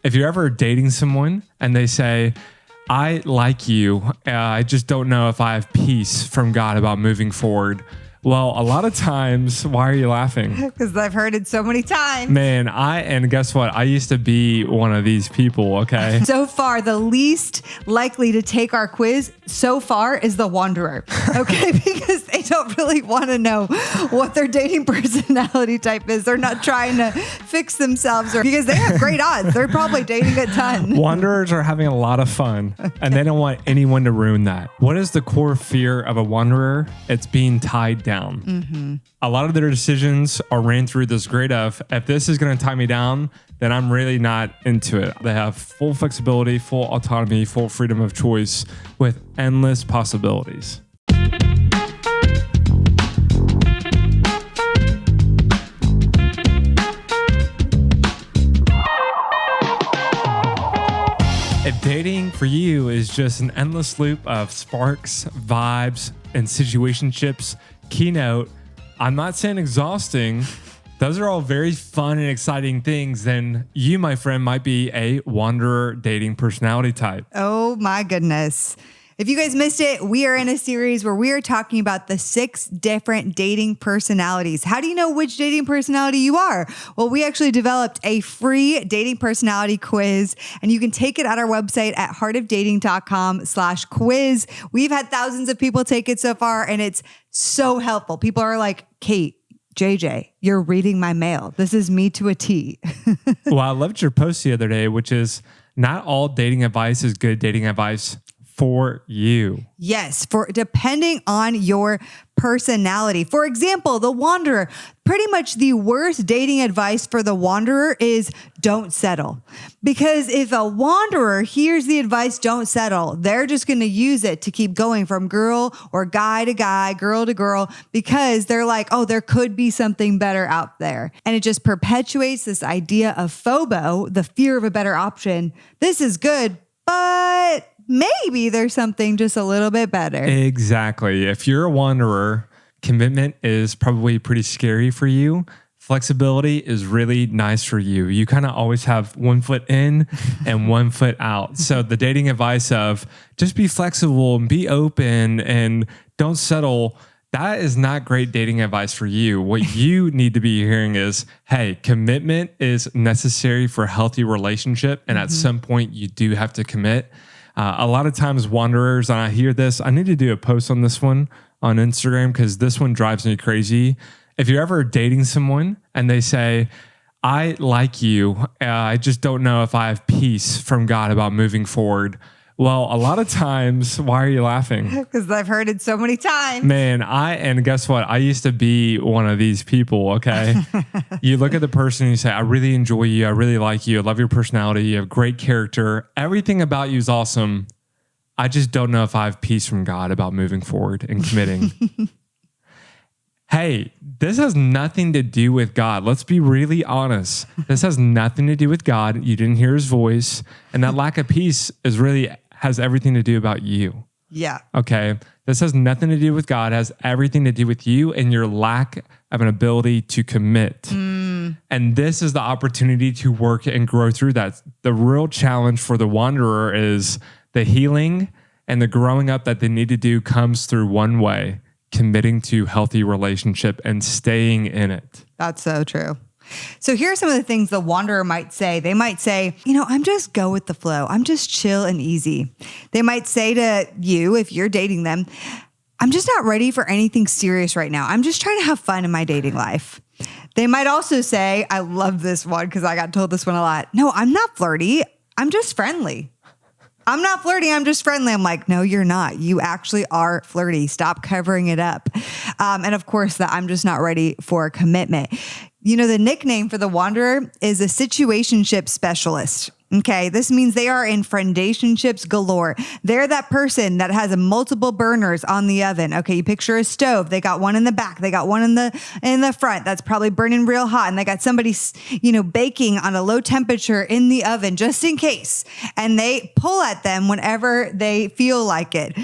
If you're ever dating someone and they say, I like you, I just don't know if I have peace from God about moving forward. Well, a lot of times, why are you laughing? Because I've heard it so many times. Man, and guess what? I used to be one of these people, okay? So far, the least likely to take our quiz so far is the wanderer, okay? Because they don't really want to know what their dating personality type is. They're not trying to fix themselves because they have great odds. They're probably dating a ton. Wanderers are having a lot of fun, and they don't want anyone to ruin that. What is the core fear of a wanderer? It's being tied down. A lot of their decisions are ran through this grid of, if this is going to tie me down, then I'm really not into it. They have full flexibility, full autonomy, full freedom of choice with endless possibilities. If dating for you is just an endless loop of sparks, vibes, and situationships, keynote, I'm not saying exhausting. Those are all very fun and exciting things. Then you, my friend, might be a wanderer dating personality type. Oh my goodness. If you guys missed it, we are in a series where we are talking about the 6 different dating personalities. How do you know which dating personality you are? Well, we actually developed a free dating personality quiz, and you can take it at our website at heartofdating.com/quiz. We've had thousands of people take it so far, and it's so helpful. People are like, Kait, JJ, you're reading my mail. This is me to a T. Well, I loved your post the other day, which is not all dating advice is good dating advice for you. Yes, for depending on your personality. For example, the wanderer, pretty much the worst dating advice for the wanderer is don't settle. Because if a wanderer hears the advice, don't settle, they're just going to use it to keep going from girl or guy to guy, girl to girl, because they're like, oh, there could be something better out there. And it just perpetuates this idea of FOBO, the fear of a better option. This is good, but maybe there's something just a little bit better. Exactly. If you're a wanderer, commitment is probably pretty scary for you. Flexibility is really nice for you. You kind of always have one foot in and one foot out. So the dating advice of just be flexible and be open and don't settle, that is not great dating advice for you. What you need to be hearing is, hey, commitment is necessary for a healthy relationship. And at some point you do have to commit. A lot of times wanderers, and I hear this, I need to do a post on this one on Instagram because this one drives me crazy. If you're ever dating someone and they say, I like you, I just don't know if I have peace from God about moving forward. Well, a lot of times, why are you laughing? Because I've heard it so many times. Man, and guess what? I used to be one of these people, okay? You look at the person and you say, I really enjoy you. I really like you. I love your personality. You have great character. Everything about you is awesome. I just don't know if I have peace from God about moving forward and committing. Hey, this has nothing to do with God. Let's be really honest. This has nothing to do with God. You didn't hear his voice. And that lack of peace has everything to do about you. Yeah. Okay. This has nothing to do with God. It has everything to do with you and your lack of an ability to commit. And this is the opportunity to work and grow through that. The real challenge for the wanderer is the healing and the growing up that they need to do comes through one way: committing to healthy relationship and staying in it. That's so true. So here are some of the things the wanderer might say. They might say, I'm just go with the flow. I'm just chill and easy. They might say to you, if you're dating them, I'm just not ready for anything serious right now. I'm just trying to have fun in my dating life. They might also say, I love this one because I got told this one a lot. No, I'm not flirty. I'm just friendly. I'm not flirty. I'm just friendly. I'm like, no, you're not. You actually are flirty. Stop covering it up. And of course, that I'm just not ready for a commitment. The nickname for the wanderer is a situationship specialist. Okay, this means they are in friendationships galore. They're that person that has multiple burners on the oven. Okay, you picture a stove. They got one in the back. They got one in the front. That's probably burning real hot. And they got somebody, baking on a low temperature in the oven just in case. And they pull at them whenever they feel like it.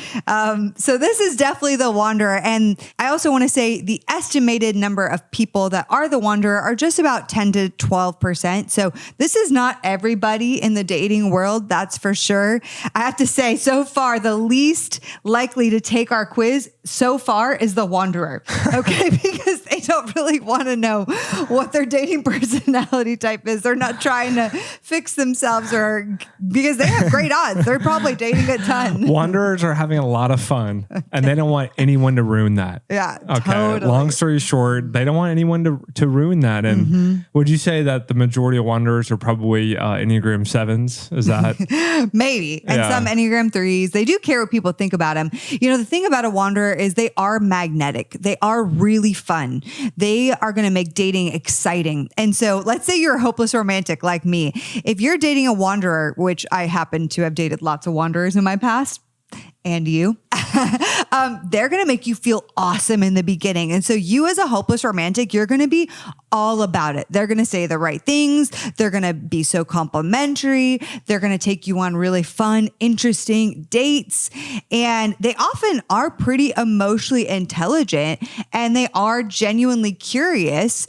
So this is definitely the wanderer. And I also want to say the estimated number of people that are the wanderer are just about 10 to 12%. So this is not everybody in the dating world, that's for sure. I have to say, so far, the least likely to take our quiz so far is the wanderer. Okay, because they don't really want to know what their dating personality type is. They're not trying to fix themselves, or because they have great odds. They're probably dating a ton. Wanderers are having a lot of fun, and they don't want anyone to ruin that. Yeah, okay. Totally. Long story short, they don't want anyone to ruin that. And would you say that the majority of wanderers are probably Enneagram 7s? Is that maybe? And some Enneagram 3s. They do care what people think about them. You know, the thing about a wanderer is they are magnetic. They are really fun. They are going to make dating exciting. And so let's say you're a hopeless romantic like me. If you're dating a wanderer, which I happen to have dated lots of wanderers in my past, and you, they're going to make you feel awesome in the beginning. And so you as a hopeless romantic, you're going to be all about it. They're going to say the right things. They're going to be so complimentary. They're going to take you on really fun, interesting dates. And they often are pretty emotionally intelligent, and they are genuinely curious.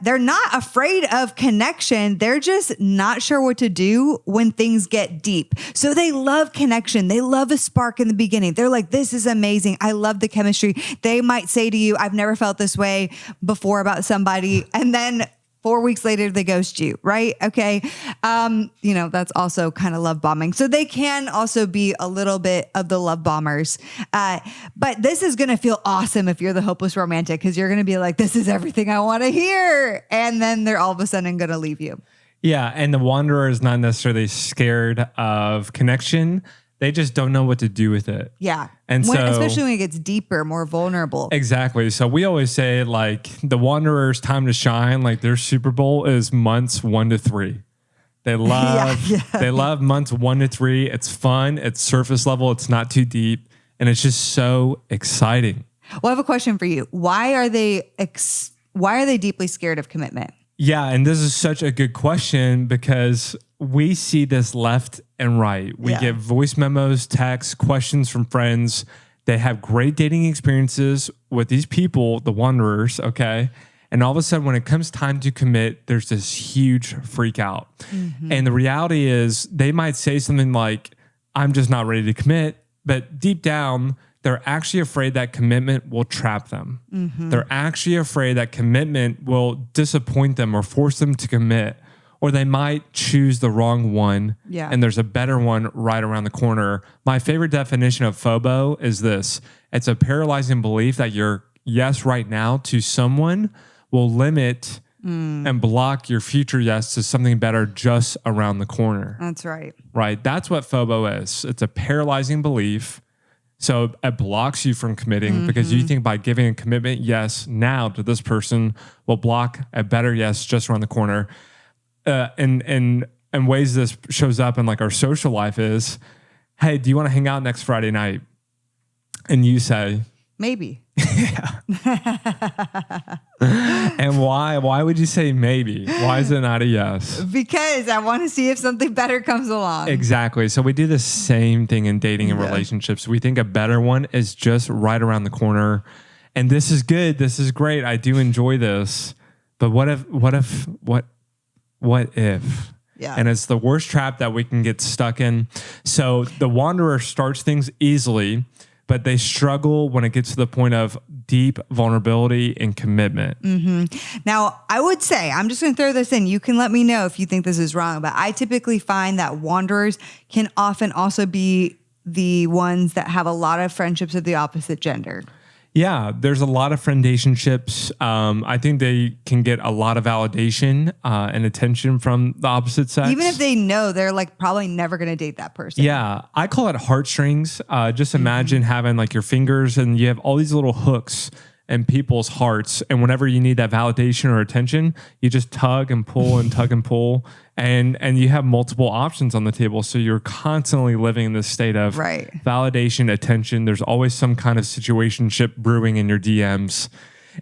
They're not afraid of connection. They're just not sure what to do when things get deep. So they love connection. They love a spark in the beginning. They're like, this is amazing. I love the chemistry. They might say to you, I've never felt this way before about somebody. And then 4 weeks later, they ghost you, right? Okay. You know, that's also kind of love bombing. So they can also be a little bit of the love bombers. But this is going to feel awesome if you're the hopeless romantic, because you're going to be like, this is everything I want to hear. And then they're all of a sudden going to leave you. Yeah. And the wanderer is not necessarily scared of connection. They just don't know what to do with it. Yeah. And especially when it gets deeper, more vulnerable. Exactly. So we always say, like, the wanderer's time to shine, like their Super Bowl is months 1 to 3. They love they love months 1 to 3. It's fun, it's surface level, it's not too deep, and it's just so exciting. Well, I have a question for you. Why are they deeply scared of commitment? Yeah, and this is such a good question because we see this left and right. We get voice memos, texts, questions from friends. They have great dating experiences with these people, the wanderers, okay? And all of a sudden, when it comes time to commit, there's this huge freak out. And the reality is they might say something like, I'm just not ready to commit. But deep down, they're actually afraid that commitment will trap them. They're actually afraid that commitment will disappoint them or force them to commit, or they might choose the wrong one. And there's a better one right around the corner. My favorite definition of FOBO is this. It's a paralyzing belief that your yes right now to someone will limit and block your future yes to something better just around the corner. That's right. Right. That's what FOBO is. It's a paralyzing belief. So it blocks you from committing because you think by giving a commitment yes now to this person will block a better yes just around the corner. And ways this shows up in like our social life is, hey, do you want to hang out next Friday night? And you say, maybe. And why? Why would you say maybe? Why is it not a yes? Because I want to see if something better comes along. Exactly. So we do the same thing in dating and relationships. We think a better one is just right around the corner. And this is good. This is great. I do enjoy this. But what if? Yeah. And it's the worst trap that we can get stuck in. So the wanderer starts things easily, but they struggle when it gets to the point of deep vulnerability and commitment. Now, I would say, I'm just going to throw this in. You can let me know if you think this is wrong, but I typically find that wanderers can often also be the ones that have a lot of friendships of the opposite gender. Yeah, there's a lot of friendationships. I think they can get a lot of validation and attention from the opposite sex. Even if they know they're like probably never going to date that person. Yeah, I call it heartstrings. Just imagine having like your fingers and you have all these little hooks in people's hearts. And whenever you need that validation or attention, you just tug and pull and tug and pull. And you have multiple options on the table. So you're constantly living in this state of validation, attention. There's always some kind of situationship brewing in your DMs.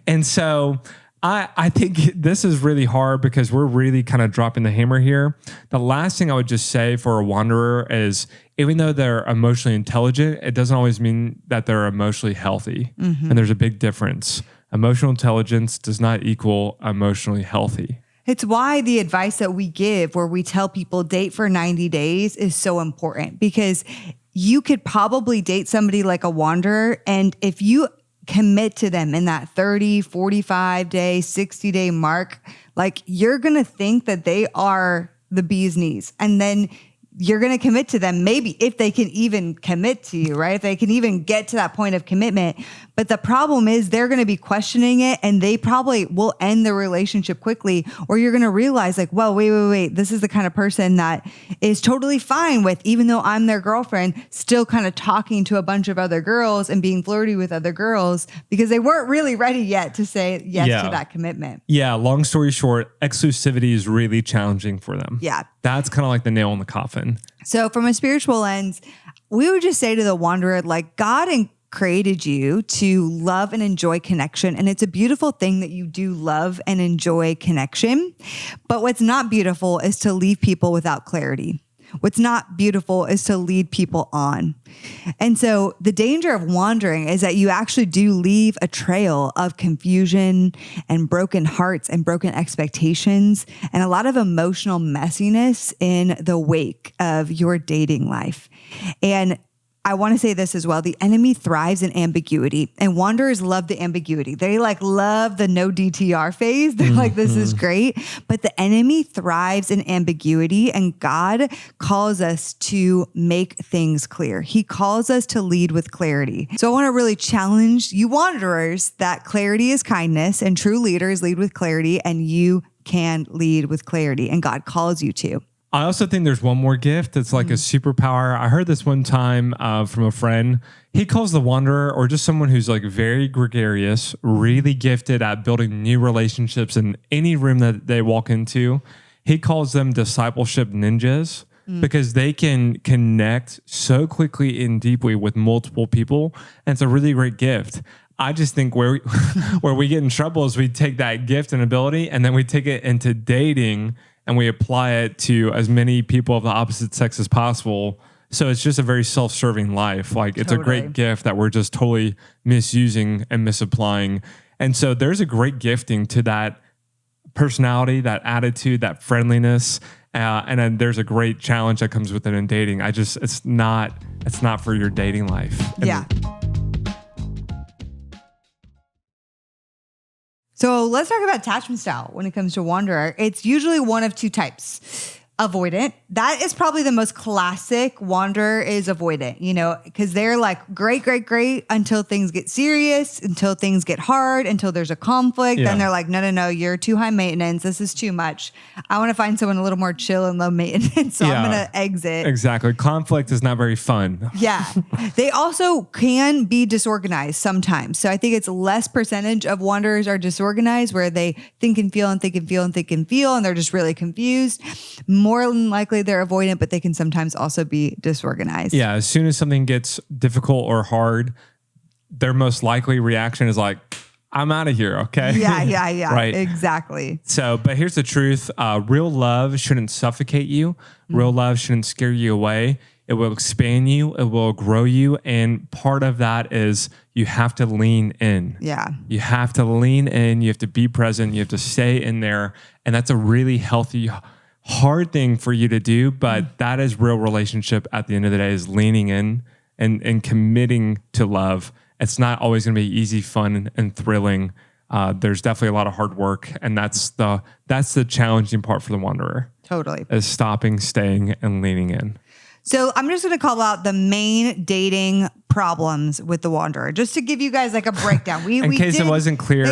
And so I think this is really hard because we're really kind of dropping the hammer here. The last thing I would just say for a wanderer is even though they're emotionally intelligent, it doesn't always mean that they're emotionally healthy. And there's a big difference. Emotional intelligence does not equal emotionally healthy. It's why the advice that we give where we tell people date for 90 days is so important, because you could probably date somebody like a wanderer. And if you commit to them in that 30, 45 day, 60-day mark, like you're going to think that they are the bee's knees. And then you're going to commit to them, maybe if they can even commit to you, right? If they can even get to that point of commitment. But the problem is they're going to be questioning it, and they probably will end the relationship quickly, or you're going to realize like, well, wait. This is the kind of person that is totally fine with, even though I'm their girlfriend, still kind of talking to a bunch of other girls and being flirty with other girls because they weren't really ready yet to say yes to that commitment. Yeah. Long story short, exclusivity is really challenging for them. Yeah. That's kind of like the nail in the coffin. So from a spiritual lens, we would just say to the wanderer, like, God created you to love and enjoy connection. And it's a beautiful thing that you do love and enjoy connection. But what's not beautiful is to leave people without clarity. What's not beautiful is to lead people on. And so the danger of wandering is that you actually do leave a trail of confusion and broken hearts and broken expectations and a lot of emotional messiness in the wake of your dating life. And I want to say this as well. The enemy thrives in ambiguity, and wanderers love the ambiguity. They love the no DTR phase. They're like, this is great. But the enemy thrives in ambiguity, and God calls us to make things clear. He calls us to lead with clarity. So I want to really challenge you wanderers that clarity is kindness, and true leaders lead with clarity, and you can lead with clarity, and God calls you to. I also think there's one more gift that's like a superpower. I heard this one time from a friend. He calls the wanderer, or just someone who's like very gregarious, really gifted at building new relationships in any room that they walk into. He calls them discipleship ninjas because they can connect so quickly and deeply with multiple people. And it's a really great gift. I just think where we get in trouble is we take that gift and ability and then we take it into dating and we apply it to as many people of the opposite sex as possible. So it's just a very self-serving life. Like it's a great gift that we're just totally misusing and misapplying. And so there's a great gifting to that personality, that attitude, that friendliness. And then there's a great challenge that comes with it in dating. It's not for your dating life. Yeah. So let's talk about attachment style when it comes to wanderer. It's usually one of two types. Avoidant. That is probably the most classic. Wanderer is avoidant, because they're like great until things get serious, until things get hard, until there's a conflict. Then they're like, no, you're too high maintenance. This is too much. I want to find someone a little more chill and low maintenance. So I'm going to exit. Exactly. Conflict is not very fun. Yeah. They also can be disorganized sometimes. So I think it's less percentage of wanderers are disorganized, where they think and feel and think and feel and think and feel, and they're just really confused. More than likely they're avoidant, but they can sometimes also be disorganized. Yeah. As soon as something gets difficult or hard, their most likely reaction is like, I'm out of here. Okay. Yeah. Right. Exactly. So, but here's the truth. Real love shouldn't suffocate you. Real love shouldn't scare you away. It will expand you. It will grow you. And part of that is you have to lean in. Yeah. You have to lean in. You have to be present. You have to stay in there. And that's a really healthy, hard thing for you to do, but that is real relationship at the end of the day, is leaning in and committing to love. It's not always going to be easy, fun, and thrilling. There's definitely a lot of hard work, and that's the challenging part for the wanderer. Totally. Is stopping, staying, and leaning in. So I'm just going to call out the main dating problems with the wanderer, just to give you guys like a breakdown. In case it wasn't clear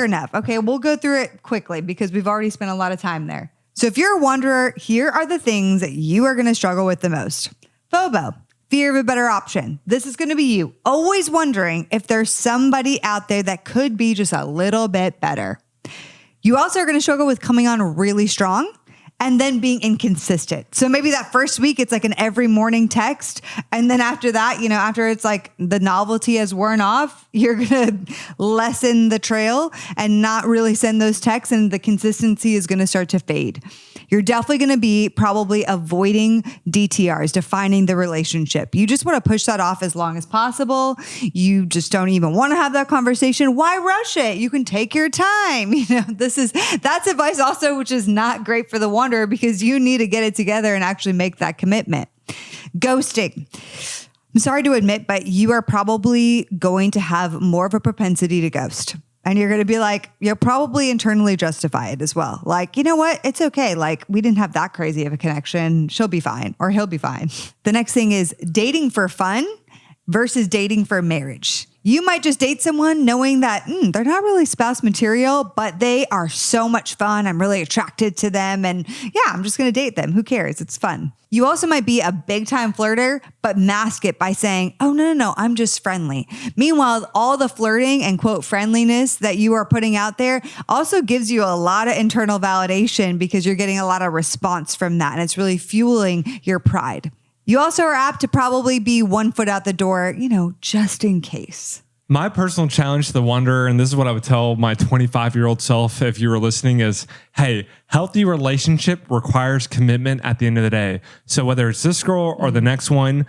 enough. Okay, we'll go through it quickly because we've already spent a lot of time there. So if you're a wanderer, here are the things that you are going to struggle with the most. FOBO, fear of a better option. This is going to be you always wondering if there's somebody out there that could be just a little bit better. You also are going to struggle with coming on really strong and then being inconsistent. So maybe that first week, it's like an every morning text. And then after that, after it's like the novelty has worn off, you're going to lessen the trail and not really send those texts. And the consistency is going to start to fade. You're definitely going to be probably avoiding DTRs, defining the relationship. You just want to push that off as long as possible. You just don't even want to have that conversation. Why rush it? You can take your time. That's advice also, which is not great for the wanderer because you need to get it together and actually make that commitment. Ghosting. I'm sorry to admit, but you are probably going to have more of a propensity to ghost. And you're going to be like, you'll probably internally justify it as well. Like, you know what? It's okay. Like, we didn't have that crazy of a connection. She'll be fine, or he'll be fine. The next thing is dating for fun versus dating for marriage. You might just date someone knowing that they're not really spouse material, but they are so much fun. I'm really attracted to them. And yeah, I'm just going to date them. Who cares? It's fun. You also might be a big time flirter, but mask it by saying, oh, no, I'm just friendly. Meanwhile, all the flirting and quote friendliness that you are putting out there also gives you a lot of internal validation because you're getting a lot of response from that. And it's really fueling your pride. You also are apt to probably be 1 foot out the door, just in case. My personal challenge to the wanderer, and this is what I would tell my 25-year-old self if you were listening, is, hey, healthy relationship requires commitment at the end of the day. So whether it's this girl or the next one,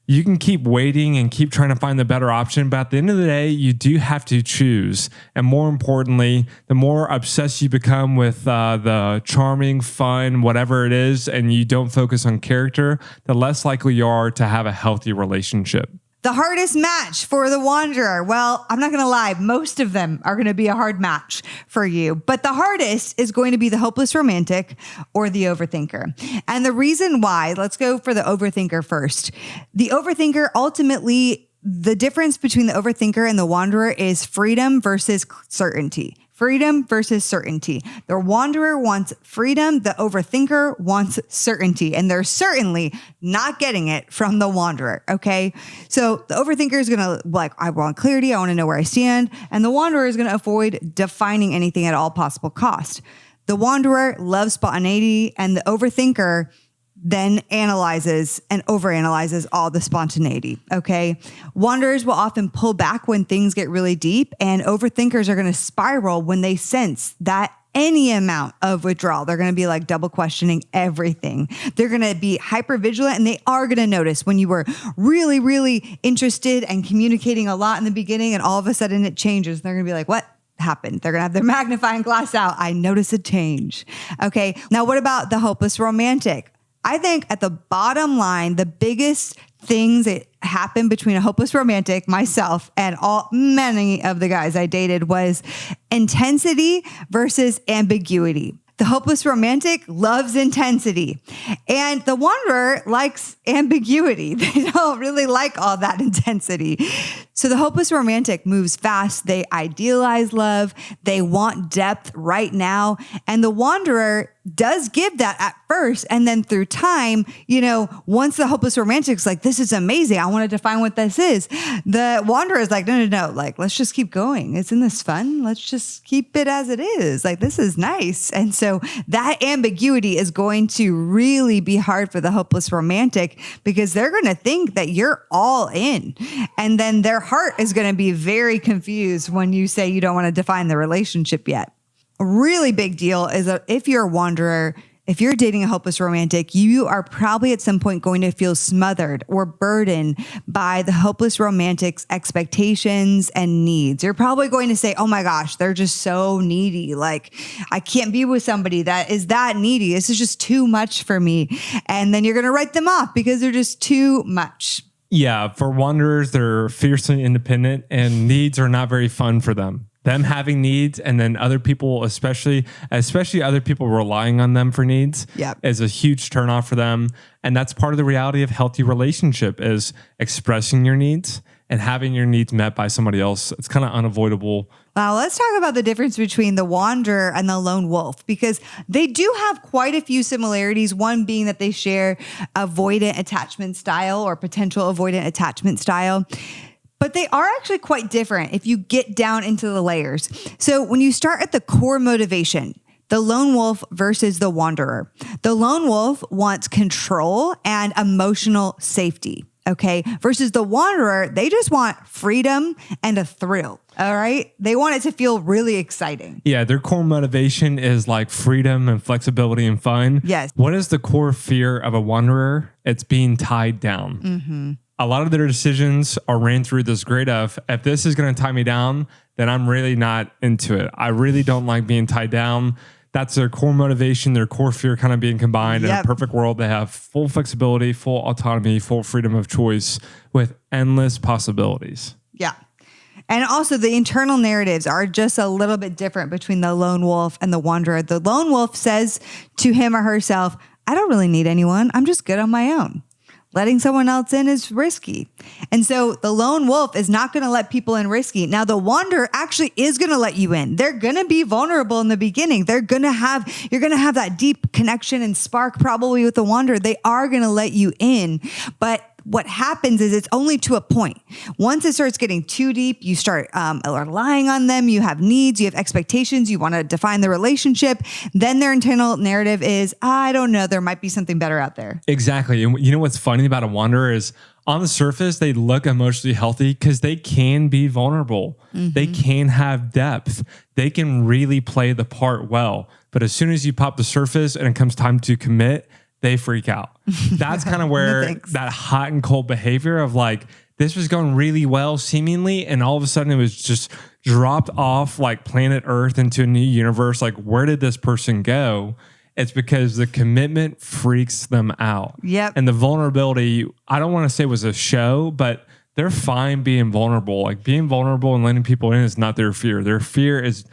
you can keep waiting and keep trying to find the better option. But at the end of the day, you do have to choose. And more importantly, the more obsessed you become with the charming, fun, whatever it is, and you don't focus on character, the less likely you are to have a healthy relationship. The hardest match for the wanderer. Well, I'm not going to lie. Most of them are going to be a hard match for you. But the hardest is going to be the hopeless romantic or the overthinker. And the reason why, let's go for the overthinker first. The overthinker, ultimately, the difference between the overthinker and the wanderer is freedom versus certainty. Freedom versus certainty. The wanderer wants freedom. The overthinker wants certainty. And they're certainly not getting it from the wanderer. Okay. So the overthinker is going to I want clarity. I want to know where I stand. And the wanderer is going to avoid defining anything at all possible cost. The wanderer loves spontaneity, and the overthinker then analyzes and overanalyzes all the spontaneity. Okay. Wanderers will often pull back when things get really deep, and overthinkers are going to spiral when they sense that any amount of withdrawal. They're going to be like double questioning everything. They're going to be hyper vigilant, and they are going to notice when you were really, really interested and communicating a lot in the beginning, and all of a sudden it changes. They're going to be like, what happened? They're going to have their magnifying glass out. I notice a change. Okay. Now, what about the hopeless romantic? I think at the bottom line, the biggest things that happened between a hopeless romantic, myself, and many of the guys I dated was intensity versus ambiguity. The hopeless romantic loves intensity, and the wanderer likes ambiguity. They don't really like all that intensity. So the hopeless romantic moves fast. They idealize love. They want depth right now. And the wanderer does give that at first. And then through time, once the hopeless romantic's like, this is amazing, I want to define what this is. The wanderer is like, no. Like, let's just keep going. Isn't this fun? Let's just keep it as it is. Like, this is nice. And so that ambiguity is going to really be hard for the hopeless romantic because they're going to think that you're all in. And then their heart is going to be very confused when you say you don't want to define the relationship yet. A really big deal is that if you're a wanderer, if you're dating a hopeless romantic, you are probably at some point going to feel smothered or burdened by the hopeless romantic's expectations and needs. You're probably going to say, oh my gosh, they're just so needy. Like, I can't be with somebody that is that needy. This is just too much for me. And then you're going to write them off because they're just too much. Yeah, for wanderers, they're fiercely independent and needs are not very fun for them. Them having needs and then other people, especially other people relying on them for needs, is a huge turnoff for them. And that's part of the reality of healthy relationship is expressing your needs and having your needs met by somebody else. It's kind of unavoidable. Well, let's talk about the difference between the wanderer and the lone wolf, because they do have quite a few similarities. One being that they share avoidant attachment style or potential avoidant attachment style. But they are actually quite different if you get down into the layers. So when you start at the core motivation, the lone wolf versus the wanderer. The lone wolf wants control and emotional safety. Okay. Versus the wanderer, they just want freedom and a thrill. All right. They want it to feel really exciting. Yeah. Their core motivation is like freedom and flexibility and fun. Yes. What is the core fear of a wanderer? It's being tied down. Mm-hmm. A lot of their decisions are ran through this grid of, if this is going to tie me down, then I'm really not into it. I really don't like being tied down. That's their core motivation, their core fear kind of being combined. In a perfect world, they have full flexibility, full autonomy, full freedom of choice with endless possibilities. Yeah. And also the internal narratives are just a little bit different between the lone wolf and the wanderer. The lone wolf says to him or herself, I don't really need anyone. I'm just good on my own. Letting someone else in is risky. And so the lone wolf is not going to let people in risky. Now the wanderer actually is going to let you in. They're going to be vulnerable in the beginning. You're going to have that deep connection and spark probably with the wanderer. They are going to let you in, but what happens is it's only to a point. Once it starts getting too deep, you start relying on them. You have needs, you have expectations. You want to define the relationship. Then their internal narrative is, I don't know, there might be something better out there. Exactly. And you know what's funny about a wanderer is on the surface, they look emotionally healthy because they can be vulnerable. Mm-hmm. They can have depth. They can really play the part well. But as soon as you pop the surface and it comes time to commit, they freak out. That's kind of where that hot and cold behavior of like, this was going really well seemingly, and all of a sudden it was just dropped off like planet Earth into a new universe. Like, where did this person go? It's because the commitment freaks them out. Yep. And the vulnerability, I don't want to say was a show, but they're fine being vulnerable. Like being vulnerable and letting people in is not their fear. Their fear is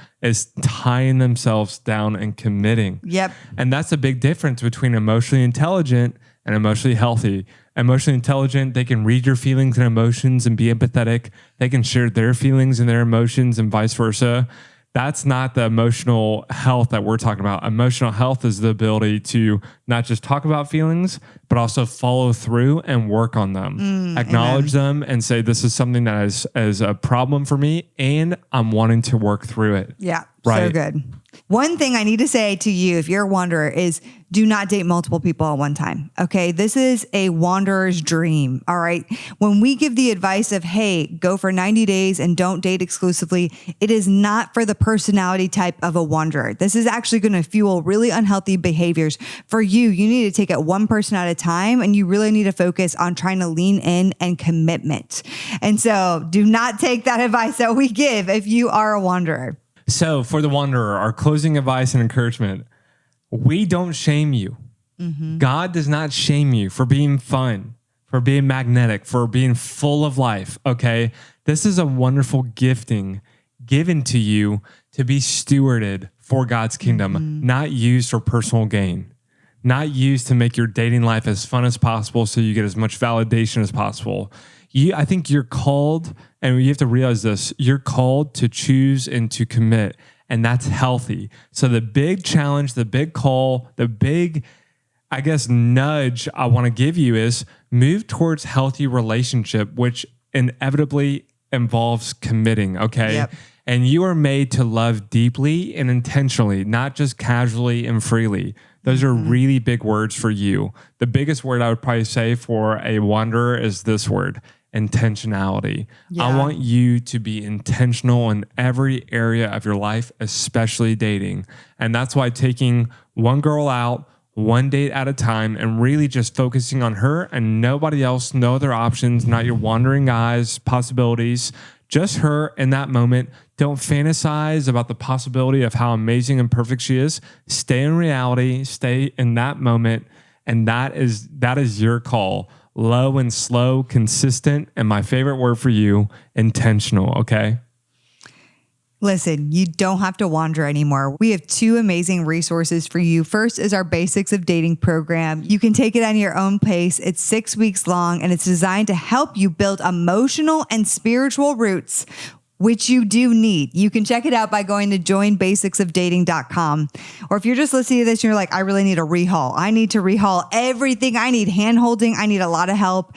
tying themselves down and committing. Yep. And that's a big difference between emotionally intelligent and emotionally healthy. Emotionally intelligent, they can read your feelings and emotions and be empathetic. They can share their feelings and their emotions and vice versa. That's not the emotional health that we're talking about. Emotional health is the ability to not just talk about feelings, but also follow through and work on them. Acknowledge them and say, this is something that is a problem for me and I'm wanting to work through it. Yeah, right. So good. One thing I need to say to you, if you're a wanderer, is do not date multiple people at one time. Okay. This is a wanderer's dream. All right. When we give the advice of, hey, go for 90 days and don't date exclusively, it is not for the personality type of a wanderer. This is actually going to fuel really unhealthy behaviors. For you, you need to take it one person at a time, and you really need to focus on trying to lean in and commitment. And so do not take that advice that we give if you are a wanderer. So for the wanderer, our closing advice and encouragement, we don't shame you. Mm-hmm. God does not shame you for being fun, for being magnetic, for being full of life. Okay. This is a wonderful gifting given to you to be stewarded for God's kingdom, not used for personal gain, not used to make your dating life as fun as possible so you get as much validation as possible. I think you're called, and you have to realize this, you're called to choose and to commit, and that's healthy. So the big challenge, the big call, the big, I guess, nudge I want to give you is move towards healthy relationship, which inevitably involves committing, okay? Yep. And you are made to love deeply and intentionally, not just casually and freely. Those are really big words for you. The biggest word I would probably say for a wanderer is this word: intentionality. Yeah. I want you to be intentional in every area of your life, especially dating. And that's why taking one girl out, one date at a time, and really just focusing on her and nobody else, no other options, not your wandering eyes, possibilities, just her in that moment. Don't fantasize about the possibility of how amazing and perfect she is. Stay in reality, stay in that moment. And that is your call. Low and slow, consistent, and my favorite word for you, intentional, okay? Listen, you don't have to wander anymore. We have 2 amazing resources for you. First is our Basics of Dating program. You can take it on your own pace. It's 6 weeks long, and it's designed to help you build emotional and spiritual roots which you do need. You can check it out by going to joinbasicsofdating.com. Or if you're just listening to this and you're like, I really need a rehaul. I need to rehaul everything. I need hand-holding. I need a lot of help.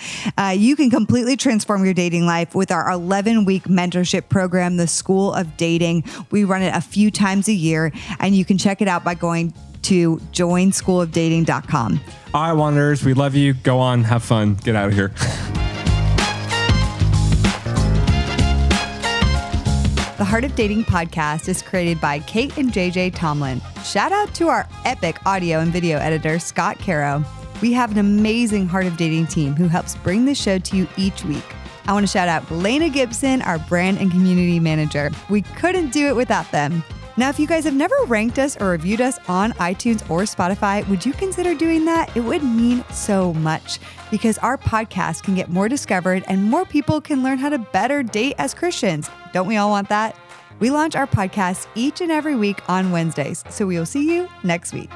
You can completely transform your dating life with our 11-week mentorship program, The School of Dating. We run it a few times a year, and you can check it out by going to joinschoolofdating.com. All right, Wanderers, we love you. Go on, have fun. Get out of here. The Heart of Dating podcast is created by Kait and JJ Tomlin. Shout out to our epic audio and video editor, Scott Caro. We have an amazing Heart of Dating team who helps bring the show to you each week. I want to shout out Lena Gibson, our brand and community manager. We couldn't do it without them. Now, if you guys have never ranked us or reviewed us on iTunes or Spotify, would you consider doing that? It would mean so much because our podcast can get more discovered and more people can learn how to better date as Christians. Don't we all want that? We launch our podcast each and every week on Wednesdays, so we will see you next week.